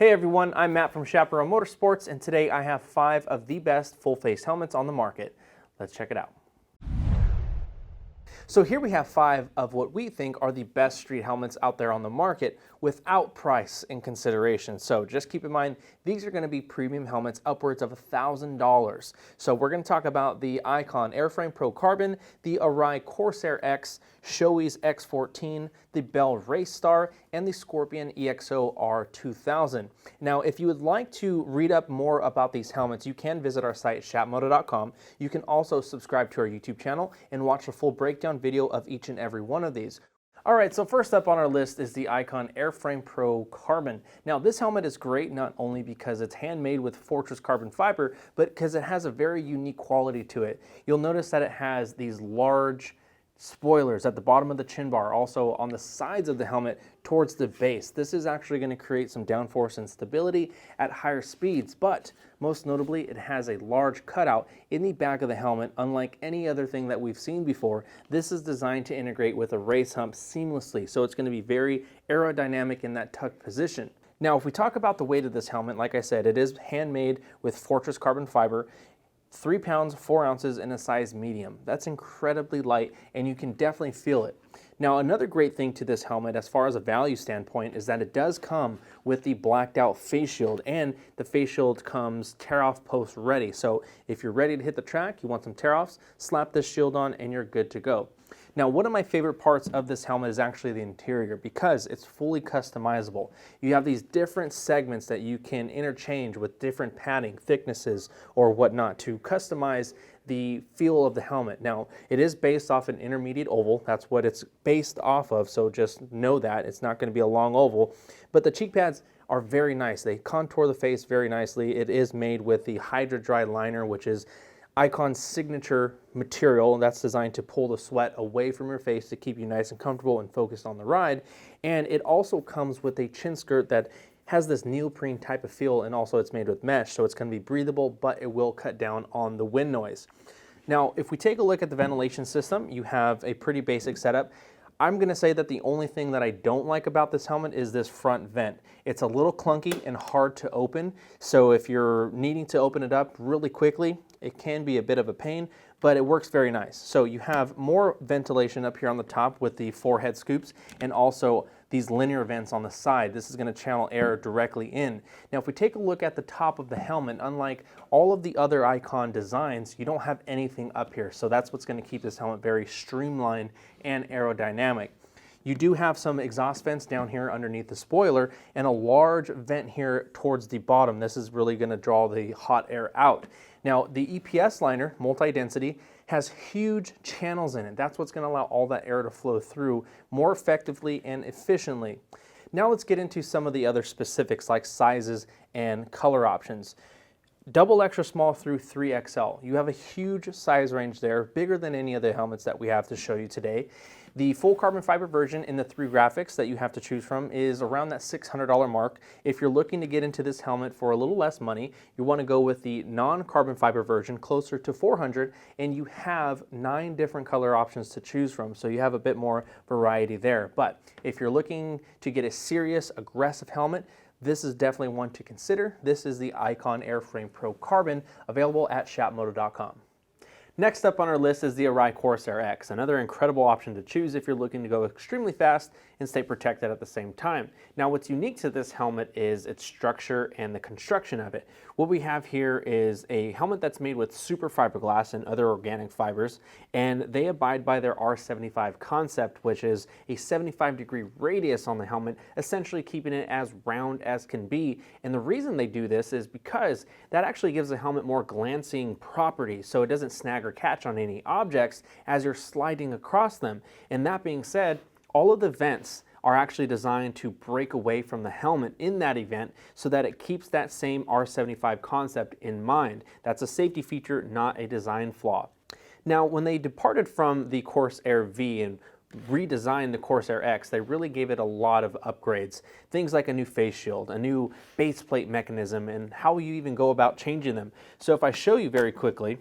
Hey everyone, I'm Matt from Chaparral Motorsports, and today I have 5 of the best full-face helmets on the market. Let's check it out. So here we have 5 of what we think are the best street helmets out there on the market without price in consideration. So just keep in mind, these are going to be premium helmets upwards of $1,000. So we're going to talk about the Icon Airframe Pro Carbon, the Arai Corsair X, Showi's X14, the Bell Race Star, and the Scorpion EXOR 2000. Now, if you would like to read up more about these helmets, you can visit our site, shapmoto.com. You can also subscribe to our YouTube channel and watch a full breakdown video of each and every one of these. All right, so first up on our list is the Icon Airframe Pro Carbon. Now, this helmet is great not only because it's handmade with Fortress carbon fiber, but because it has a very unique quality to it. You'll notice that it has these large spoilers at the bottom of the chin bar, also on the sides of the helmet towards the base. This is actually going to create some downforce and stability at higher speeds, but most notably it has a large cutout in the back of the helmet. Unlike any other thing that we've seen before, this is designed to integrate with a race hump seamlessly, so it's going to be very aerodynamic in that tucked position. Now, if we talk about the weight of this helmet, like I said, it is handmade with Fortress carbon fiber. 3 pounds, 4 ounces in a size medium. That's incredibly light, and you can definitely feel it. Now, another great thing to this helmet as far as a value standpoint is that it does come with the blacked out face shield, and the face shield comes tear-off post ready. So if you're ready to hit the track, you want some tear-offs, slap this shield on and you're good to go. Now, one of my favorite parts of this helmet is actually the interior because it's fully customizable. You have these different segments that you can interchange with different padding, thicknesses, or whatnot to customize the feel of the helmet. Now, it is based off an intermediate oval. That's what it's based off of, so just know that. It's not going to be a long oval. But the cheek pads are very nice. They contour the face very nicely. It is made with the Hydra Dry liner, which is Icon's signature material, and that's designed to pull the sweat away from your face to keep you nice and comfortable and focused on the ride. And it also comes with a chin skirt that has this neoprene type of feel, and also it's made with mesh, so it's going to be breathable, but it will cut down on the wind noise. Now, if we take a look at the ventilation system, you have a pretty basic setup. I'm going to say that the only thing that I don't like about this helmet is this front vent. It's a little clunky and hard to open, so if you're needing to open it up really quickly, it can be a bit of a pain, but it works very nice. So you have more ventilation up here on the top with the forehead scoops, and also these linear vents on the side. This is going to channel air directly in. Now, if we take a look at the top of the helmet, unlike all of the other Icon designs, you don't have anything up here. So that's what's going to keep this helmet very streamlined and aerodynamic. You do have some exhaust vents down here underneath the spoiler and a large vent here towards the bottom. This is really going to draw the hot air out. Now, the EPS liner, multi-density, has huge channels in it. That's what's going to allow all that air to flow through more effectively and efficiently. Now let's get into some of the other specifics like sizes and color options. Double extra small through 3XL. You have a huge size range there, bigger than any of the helmets that we have to show you today. The full carbon fiber version in the 3 graphics that you have to choose from is around that $600 mark. If you're looking to get into this helmet for a little less money, you want to go with the non-carbon fiber version closer to $400, and you have 9 different color options to choose from, so you have a bit more variety there. But if you're looking to get a serious, aggressive helmet, this is definitely one to consider. This is the Icon Airframe Pro Carbon, available at shapmoto.com. Next up on our list is the Arai Corsair X, another incredible option to choose if you're looking to go extremely fast and stay protected at the same time. Now, what's unique to this helmet is its structure and the construction of it. What we have here is a helmet that's made with super fiberglass and other organic fibers, and they abide by their R75 concept, which is a 75-degree radius on the helmet, essentially keeping it as round as can be. And the reason they do this is because that actually gives the helmet more glancing properties, so it doesn't snag or catch on any objects as you're sliding across them. And that being said, all of the vents are actually designed to break away from the helmet in that event so that it keeps that same R75 concept in mind. That's a safety feature, not a design flaw. Now, when they departed from the Corsair V and redesigned the Corsair X, they really gave it a lot of upgrades. Things like a new face shield, a new base plate mechanism, and how you even go about changing them. So if I show you very quickly,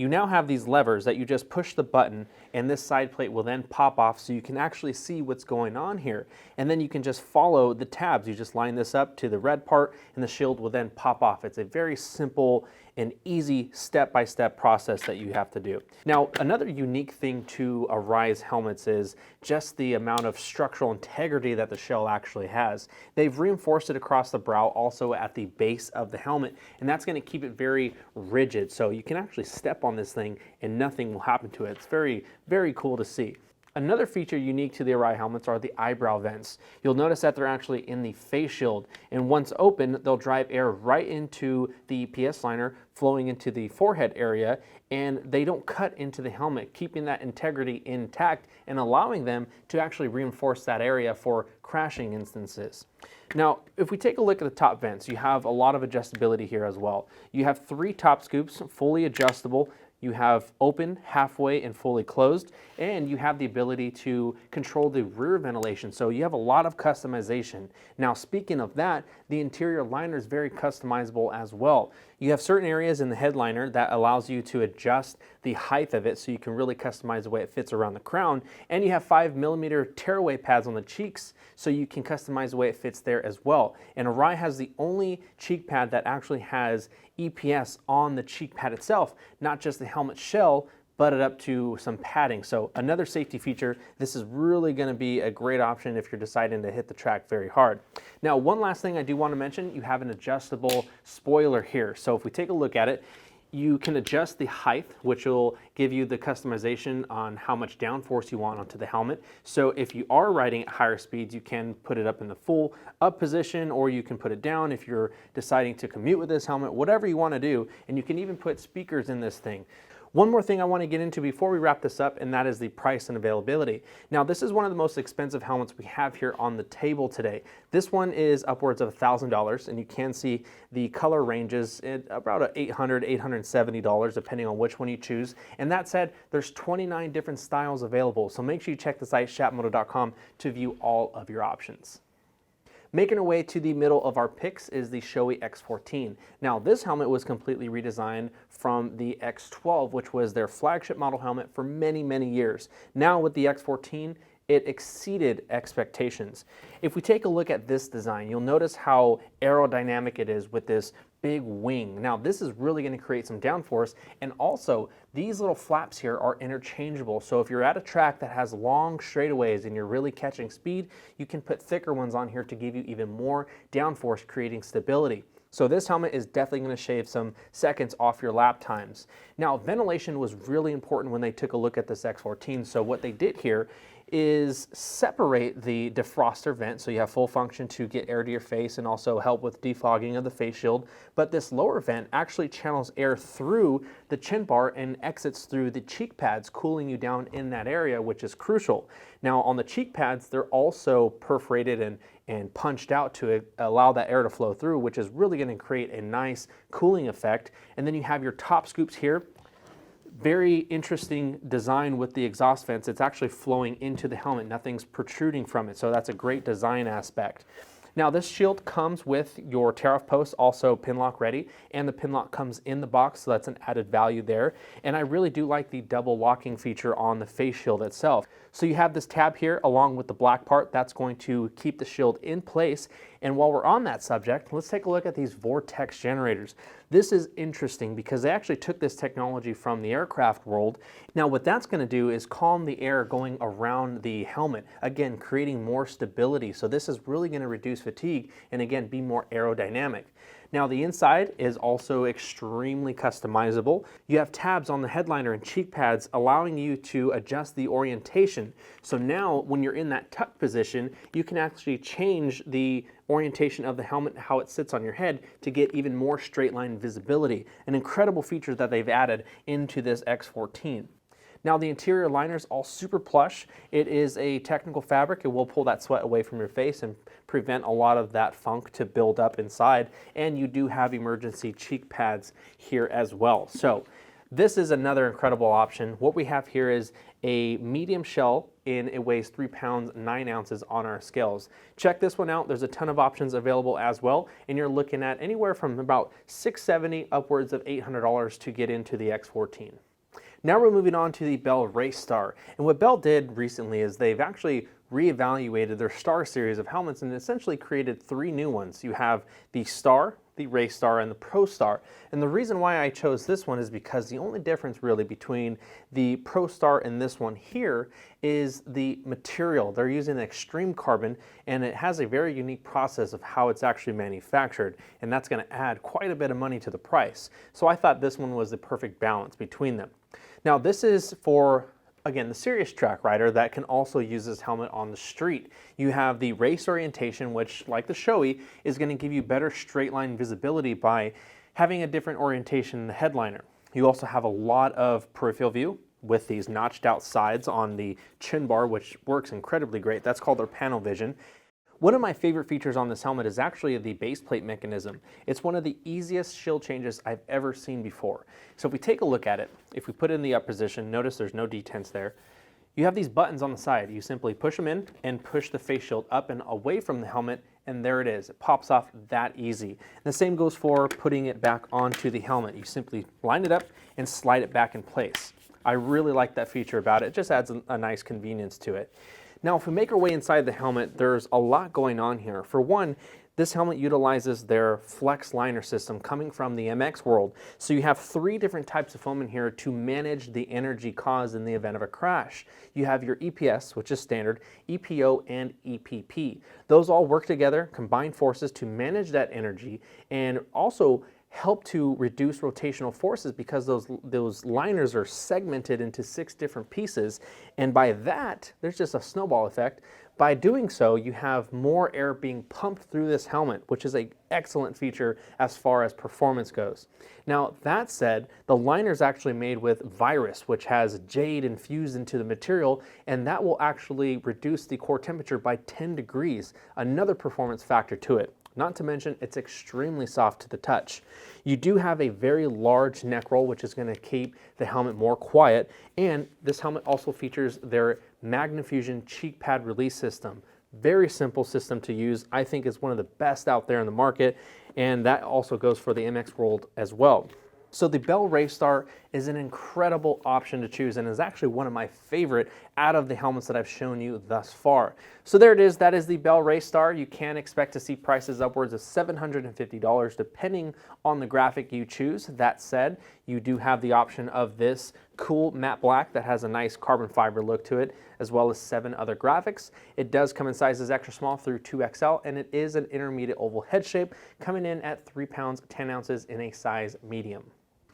you now have these levers that you just push the button, and this side plate will then pop off so you can actually see what's going on here. And then you can just follow the tabs. You just line this up to the red part and the shield will then pop off. It's a very simple and easy step-by-step process that you have to do. Now, another unique thing to Arai's helmets is just the amount of structural integrity that the shell actually has. They've reinforced it across the brow, also at the base of the helmet, and that's going to keep it very rigid. So you can actually step on this thing and nothing will happen to it. It's very, very cool to see. Another feature unique to the Arai helmets are the eyebrow vents. You'll notice that they're actually in the face shield, and once open, they'll drive air right into the EPS liner, flowing into the forehead area, and they don't cut into the helmet, keeping that integrity intact and allowing them to actually reinforce that area for crashing instances. Now, if we take a look at the top vents, you have a lot of adjustability here as well. You have 3 top scoops, fully adjustable. You have open, halfway, and fully closed, and you have the ability to control the rear ventilation, so you have a lot of customization. Now, speaking of that, the interior liner is very customizable as well. You have certain areas in the headliner that allows you to adjust the height of it so you can really customize the way it fits around the crown, and you have 5mm tearaway pads on the cheeks so you can customize the way it fits there as well. And Arai has the only cheek pad that actually has EPS on the cheek pad itself, not just the helmet shell, butted up to some padding. So another safety feature. This is really going to be a great option if you're deciding to hit the track very hard. Now, one last thing I do want to mention, you have an adjustable spoiler here. So if we take a look at it, you can adjust the height, which will give you the customization on how much downforce you want onto the helmet. So if you are riding at higher speeds, you can put it up in the full up position, or you can put it down if you're deciding to commute with this helmet, whatever you want to do. And you can even put speakers in this thing. One more thing I want to get into before we wrap this up, and that is the price and availability. Now, this is one of the most expensive helmets we have here on the table today. This one is upwards of $1,000, and you can see the color ranges at about $800, $870, depending on which one you choose. And that said, there's 29 different styles available, so make sure you check the site shapmoto.com to view all of your options. Making our way to the middle of our picks is the Showi X14. Now, this helmet was completely redesigned from the X12, which was their flagship model helmet for many, many years. Now with the X14, it exceeded expectations. If we take a look at this design, you'll notice how aerodynamic it is with this big wing. Now, this is really going to create some downforce, and also these little flaps here are interchangeable. So if you're at a track that has long straightaways and you're really catching speed, you can put thicker ones on here to give you even more downforce, creating stability. So this helmet is definitely going to shave some seconds off your lap times. Now, ventilation was really important when they took a look at this X14. So what they did here is separate the defroster vent, so you have full function to get air to your face and also help with defogging of the face shield. But this lower vent actually channels air through the chin bar and exits through the cheek pads, cooling you down in that area, which is crucial. Now, on the cheek pads, they're also perforated and punched out to allow that air to flow through, which is really going to create a nice cooling effect. And then you have your top scoops here. Very interesting design with the exhaust vents. It's actually flowing into the helmet. Nothing's protruding from it, so that's a great design aspect. Now, this shield comes with your tear-off post, also pin lock ready, and the pin lock comes in the box, so that's an added value there. And I really do like the double locking feature on the face shield itself. So you have this tab here along with the black part that's going to keep the shield in place. And while we're on that subject, let's take a look at these vortex generators. This is interesting because they actually took this technology from the aircraft world. Now, what that's going to do is calm the air going around the helmet, again, creating more stability. So this is really going to reduce fatigue and, again, be more aerodynamic. Now, the inside is also extremely customizable. You have tabs on the headliner and cheek pads allowing you to adjust the orientation. So now when you're in that tuck position, you can actually change the orientation of the helmet, how it sits on your head, to get even more straight line visibility. An incredible feature that they've added into this X14. Now, the interior liner is all super plush. It is a technical fabric. It will pull that sweat away from your face and prevent a lot of that funk to build up inside. And you do have emergency cheek pads here as well. So this is another incredible option. What we have here is a medium shell, and it weighs 3 pounds 9 ounces on our scales. Check this one out. There's a ton of options available as well, and you're looking at anywhere from about $670 upwards of $800 to get into the X14. Now we're moving on to the Bell Race Star. And what Bell did recently is they've actually reevaluated their Star series of helmets and essentially created 3 new ones. You have the Star, the Race Star, and the Pro Star. And the reason why I chose this one is because the only difference really between the Pro Star and this one here is the material. They're using extreme carbon, and it has a very unique process of how it's actually manufactured, and that's going to add quite a bit of money to the price. So I thought this one was the perfect balance between them. Now this is for, again, the serious track rider that can also use this helmet on the street. You have the race orientation, which, like the Showi, is going to give you better straight line visibility by having a different orientation in the headliner. You also have a lot of peripheral view with these notched out sides on the chin bar, which works incredibly great. That's called their panel vision. One of my favorite features on this helmet is actually the base plate mechanism. It's one of the easiest shield changes I've ever seen before. So if we take a look at it, if we put it in the up position, notice there's no detents there. You have these buttons on the side. You simply push them in and push the face shield up and away from the helmet, and there it is. It pops off that easy. And the same goes for putting it back onto the helmet. You simply line it up and slide it back in place. I really like that feature about it. It just adds a nice convenience to it. Now, if we make our way inside the helmet, there's a lot going on here. For one, this helmet utilizes their flex liner system coming from the MX world. So you have 3 different types of foam in here to manage the energy caused in the event of a crash. You have your EPS, which is standard, EPO, and EPP. Those all work together, combine forces to manage that energy, and also help to reduce rotational forces because those liners are segmented into 6 different pieces, and by that there's just a snowball effect. By doing so, you have more air being pumped through this helmet, which is an excellent feature as far as performance goes. Now that said, the liner is actually made with virus, which has jade infused into the material, and that will actually reduce the core temperature by 10 degrees, another performance factor to it. Not to mention, it's extremely soft to the touch. You do have a very large neck roll, which is going to keep the helmet more quiet, and this helmet also features their MagnaFusion cheek pad release system. Very simple system to use. I think it's one of the best out there in the market, and that also goes for the MX World as well. So the Bell Race Star is an incredible option to choose and is actually one of my favorite out of the helmets that I've shown you thus far. So there it is. That is the Bell Race Star. You can expect to see prices upwards of $750 depending on the graphic you choose. That said, you do have the option of this cool matte black that has a nice carbon fiber look to it, as well as 7 other graphics. It does come in sizes extra small through 2XL, and it is an intermediate oval head shape, coming in at 3 pounds 10 ounces in a size medium.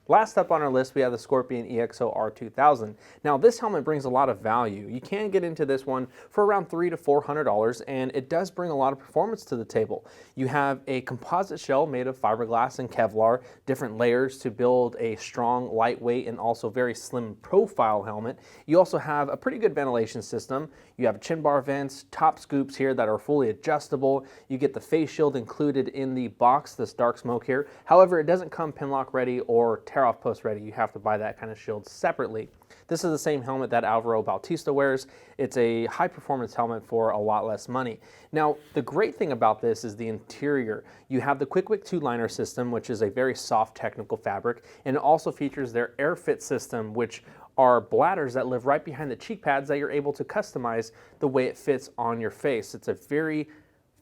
Last up on our list, we have the Scorpion EXO R2000. Now this helmet brings a lot of value. You can get into this one for around $300 to $400, and it does bring a lot of performance to the table. You have a composite shell made of fiberglass and Kevlar, different layers to build a strong, lightweight, and also very slim profile helmet. You also have a pretty good ventilation system. You have chin bar vents, top scoops here that are fully adjustable. You get the face shield included in the box, this dark smoke here. However, it doesn't come pinlock ready or tear-off post ready. You have to buy that kind of shield separately. This is the same helmet that Alvaro Bautista wears. It's a high performance helmet for a lot less money. Now, the great thing about this is the interior. You have the Quick Wick 2 liner system, which is a very soft technical fabric, and it also features their AirFit system, which are bladders that live right behind the cheek pads that you're able to customize the way it fits on your face. It's a very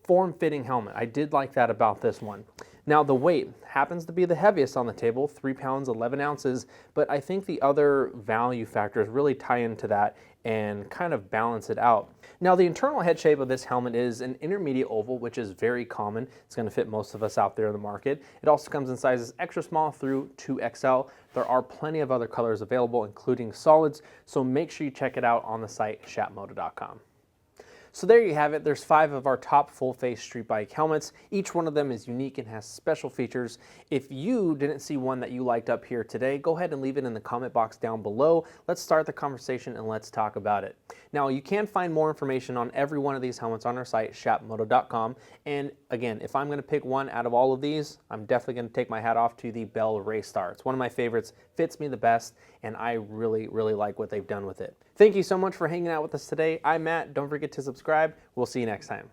form-fitting helmet. I did like that about this one. Now the weight happens to be the heaviest on the table, 3 pounds 11 ounces, but I think the other value factors really tie into that and kind of balance it out. Now the internal head shape of this helmet is an intermediate oval, which is very common. It's going to fit most of us out there in the market. It also comes in sizes extra small through 2XL. There are plenty of other colors available, including solids, so make sure you check it out on the site shapmoto.com. So there you have it. There's 5 of our top full-face street bike helmets. Each one of them is unique and has special features. If you didn't see one that you liked up here today, go ahead and leave it in the comment box down below. Let's start the conversation and let's talk about it. Now, you can find more information on every one of these helmets on our site, shapmoto.com. And again, if I'm going to pick one out of all of these, I'm definitely going to take my hat off to the Bell Race Star. It's one of my favorites, fits me the best, and I really, really like what they've done with it. Thank you so much for hanging out with us today. I'm Matt. Don't forget to subscribe. We'll see you next time.